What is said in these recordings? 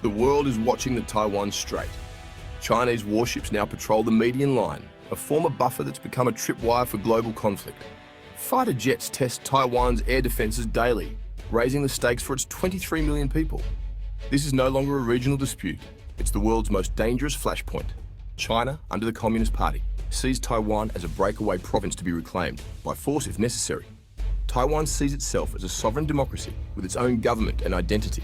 The world is watching the Taiwan Strait. Chinese warships now patrol the median line, a former buffer that's become a tripwire for global conflict. Fighter jets test Taiwan's air defenses daily, raising the stakes for its 23 million people. This is no longer a regional dispute. It's the world's most dangerous flashpoint. China, under the Communist Party, sees Taiwan as a breakaway province to be reclaimed, by force if necessary. Taiwan sees itself as a sovereign democracy with its own government and identity.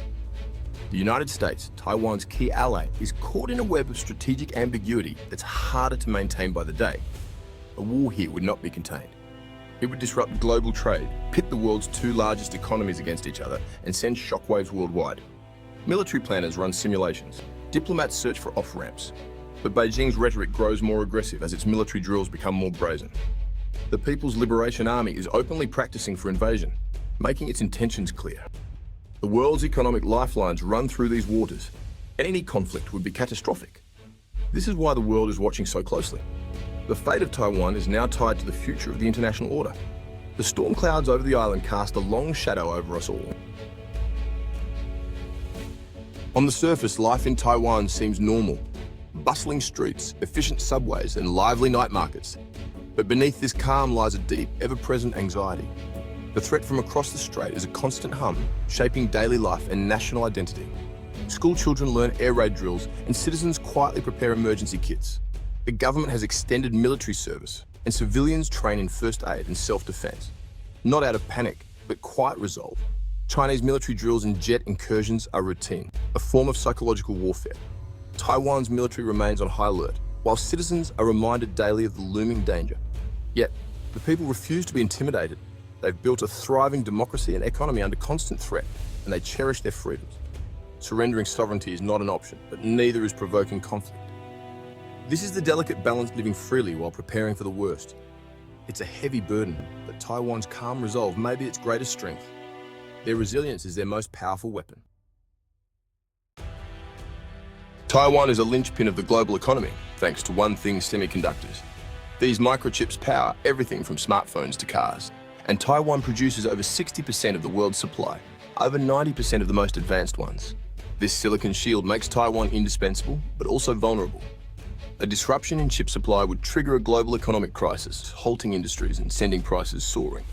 The United States, Taiwan's key ally, is caught in a web of strategic ambiguity that's harder to maintain by the day. A war here would not be contained. It would disrupt global trade, pit the world's two largest economies against each other, and send shockwaves worldwide. Military planners run simulations. Diplomats search for off-ramps. But Beijing's rhetoric grows more aggressive as its military drills become more brazen. The People's Liberation Army is openly practicing for invasion, making its intentions clear. The world's economic lifelines run through these waters, and any conflict would be catastrophic. This is why the world is watching so closely. The fate of Taiwan is now tied to the future of the international order. The storm clouds over the island cast a long shadow over us all. On the surface, life in Taiwan seems normal. Bustling streets, efficient subways, and lively night markets. But beneath this calm lies a deep, ever-present anxiety. The threat from across the strait is a constant hum, shaping daily life and national identity. School children learn air raid drills, and citizens quietly prepare emergency kits. The government has extended military service, and civilians train in first aid and self-defense. Not out of panic, but quiet resolve. Chinese military drills and jet incursions are routine, a form of psychological warfare. Taiwan's military remains on high alert, while citizens are reminded daily of the looming danger. Yet, the people refuse to be intimidated. They've built a thriving democracy and economy under constant threat, and they cherish their freedoms. Surrendering sovereignty is not an option, but neither is provoking conflict. This is the delicate balance, living freely while preparing for the worst. It's a heavy burden, but Taiwan's calm resolve may be its greatest strength. Their resilience is their most powerful weapon. Taiwan is a linchpin of the global economy, thanks to one thing: semiconductors. These microchips power everything from smartphones to cars. And Taiwan produces over 60% of the world's supply, over 90% of the most advanced ones. This silicon shield makes Taiwan indispensable, but also vulnerable. A disruption in chip supply would trigger a global economic crisis, halting industries and sending prices soaring.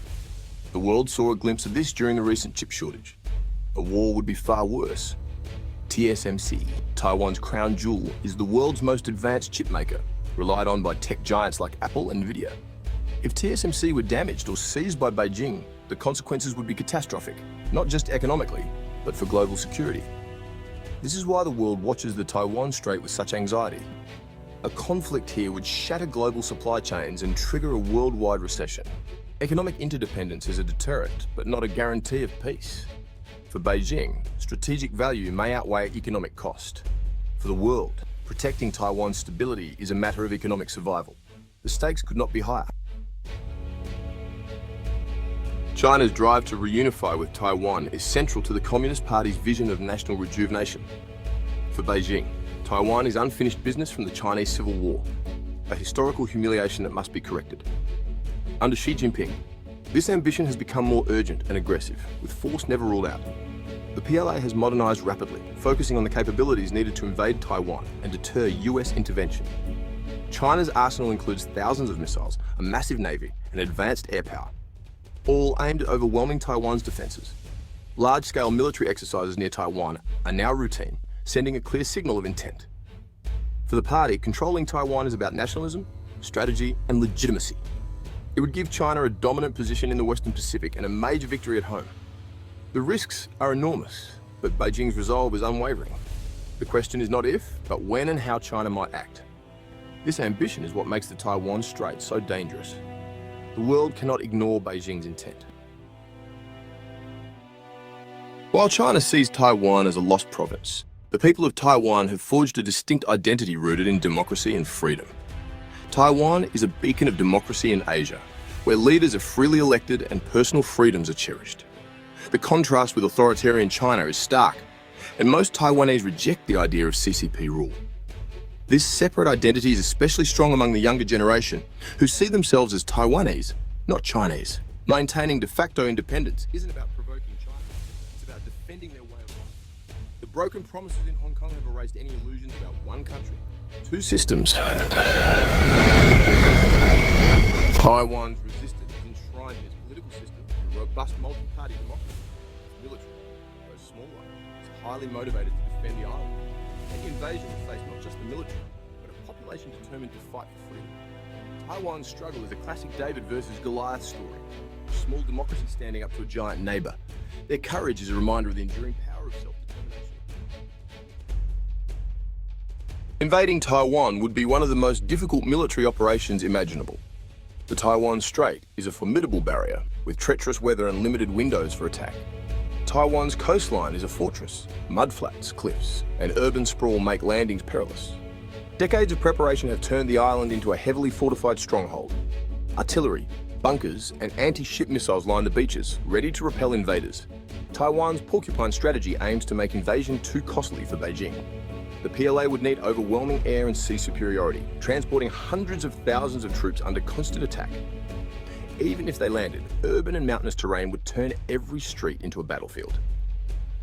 The world saw a glimpse of this during the recent chip shortage. A war would be far worse. TSMC, Taiwan's crown jewel, is the world's most advanced chip maker, relied on by tech giants like Apple and Nvidia. If TSMC were damaged or seized by Beijing, the consequences would be catastrophic, not just economically, but for global security. This is why the world watches the Taiwan Strait with such anxiety. A conflict here would shatter global supply chains and trigger a worldwide recession. Economic interdependence is a deterrent, but not a guarantee of peace. For Beijing, strategic value may outweigh economic cost. For the world, protecting Taiwan's stability is a matter of economic survival. The stakes could not be higher. China's drive to reunify with Taiwan is central to the Communist Party's vision of national rejuvenation. For Beijing, Taiwan is unfinished business from the Chinese Civil War, a historical humiliation that must be corrected. Under Xi Jinping, this ambition has become more urgent and aggressive, with force never ruled out. The PLA has modernized rapidly, focusing on the capabilities needed to invade Taiwan and deter US intervention. China's arsenal includes thousands of missiles, a massive navy, and advanced air power, all aimed at overwhelming Taiwan's defenses. Large-scale military exercises near Taiwan are now routine, sending a clear signal of intent. For the party, controlling Taiwan is about nationalism, strategy, and legitimacy. It would give China a dominant position in the Western Pacific and a major victory at home. The risks are enormous, but Beijing's resolve is unwavering. The question is not if, but when and how China might act. This ambition is what makes the Taiwan Strait so dangerous. The world cannot ignore Beijing's intent. While China sees Taiwan as a lost province, the people of Taiwan have forged a distinct identity rooted in democracy and freedom. Taiwan is a beacon of democracy in Asia, where leaders are freely elected and personal freedoms are cherished. The contrast with authoritarian China is stark, and most Taiwanese reject the idea of CCP rule. This separate identity is especially strong among the younger generation, who see themselves as Taiwanese, not Chinese. Maintaining de facto independence isn't about provoking China, it's about defending their way of life. The broken promises in Hong Kong have erased any illusions about one country, two systems. Taiwan's resistance is enshrined in its political system, a robust multi-party democracy. Its military, though smaller, is highly motivated to defend the island. Any invasion will face not just the military, but a population determined to fight for freedom. Taiwan's struggle is a classic David versus Goliath story, a small democracy standing up to a giant neighbour. Their courage is a reminder of the enduring power of self-determination. Invading Taiwan would be one of the most difficult military operations imaginable. The Taiwan Strait is a formidable barrier, with treacherous weather and limited windows for attack. Taiwan's coastline is a fortress. Mudflats, cliffs, and urban sprawl make landings perilous. Decades of preparation have turned the island into a heavily fortified stronghold. Artillery, bunkers, and anti-ship missiles line the beaches, ready to repel invaders. Taiwan's porcupine strategy aims to make invasion too costly for Beijing. The PLA would need overwhelming air and sea superiority, transporting hundreds of thousands of troops under constant attack. Even if they landed, urban and mountainous terrain would turn every street into a battlefield.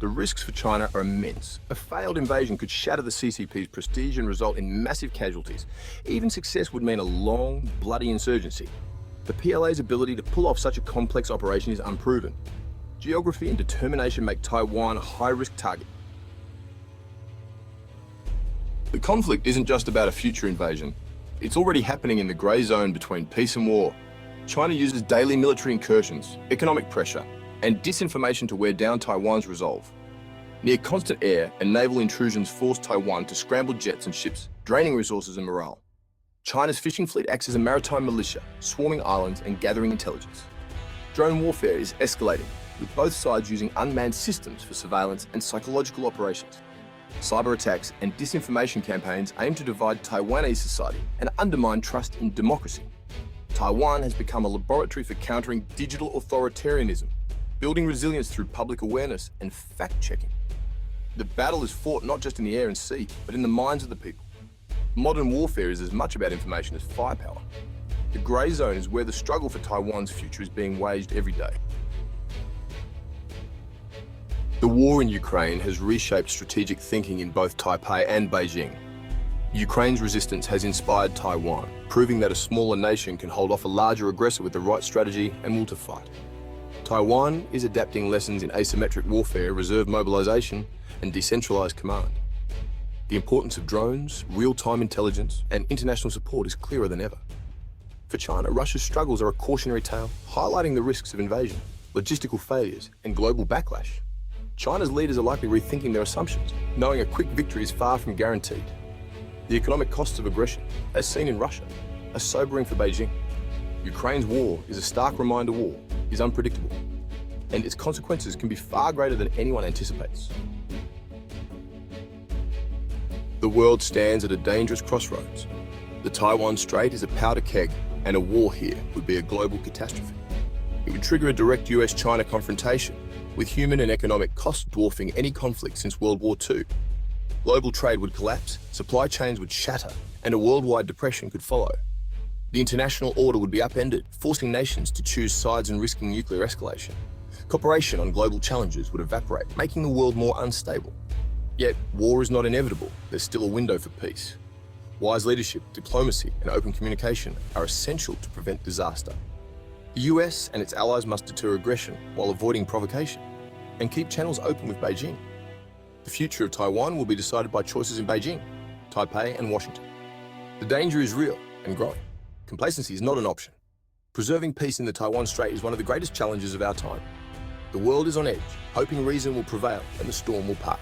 The risks for China are immense. A failed invasion could shatter the CCP's prestige and result in massive casualties. Even success would mean a long, bloody insurgency. The PLA's ability to pull off such a complex operation is unproven. Geography and determination make Taiwan a high-risk target. The conflict isn't just about a future invasion. It's already happening in the grey zone between peace and war. China uses daily military incursions, economic pressure, and disinformation to wear down Taiwan's resolve. Near constant air and naval intrusions force Taiwan to scramble jets and ships, draining resources and morale. China's fishing fleet acts as a maritime militia, swarming islands and gathering intelligence. Drone warfare is escalating, with both sides using unmanned systems for surveillance and psychological operations. Cyber attacks and disinformation campaigns aim to divide Taiwanese society and undermine trust in democracy. Taiwan has become a laboratory for countering digital authoritarianism, building resilience through public awareness and fact-checking. The battle is fought not just in the air and sea, but in the minds of the people. Modern warfare is as much about information as firepower. The grey zone is where the struggle for Taiwan's future is being waged every day. The war in Ukraine has reshaped strategic thinking in both Taipei and Beijing. Ukraine's resistance has inspired Taiwan, proving that a smaller nation can hold off a larger aggressor with the right strategy and will to fight. Taiwan is adapting lessons in asymmetric warfare, reserve mobilization, and decentralized command. The importance of drones, real-time intelligence, and international support is clearer than ever. For China, Russia's struggles are a cautionary tale, highlighting the risks of invasion, logistical failures, and global backlash. China's leaders are likely rethinking their assumptions, knowing a quick victory is far from guaranteed. The economic costs of aggression, as seen in Russia, are sobering for Beijing. Ukraine's war is a stark reminder war is unpredictable, and its consequences can be far greater than anyone anticipates. The world stands at a dangerous crossroads. The Taiwan Strait is a powder keg, and a war here would be a global catastrophe. It would trigger a direct US-China confrontation, with human and economic costs dwarfing any conflict since World War II. Global trade would collapse, supply chains would shatter, and a worldwide depression could follow. The international order would be upended, forcing nations to choose sides and risking nuclear escalation. Cooperation on global challenges would evaporate, making the world more unstable. Yet, war is not inevitable. There's still a window for peace. Wise leadership, diplomacy, and open communication are essential to prevent disaster. The US and its allies must deter aggression while avoiding provocation, and keep channels open with Beijing. The future of Taiwan will be decided by choices in Beijing, Taipei, and Washington. The danger is real and growing. Complacency is not an option. Preserving peace in the Taiwan Strait is one of the greatest challenges of our time. The world is on edge, hoping reason will prevail and the storm will pass.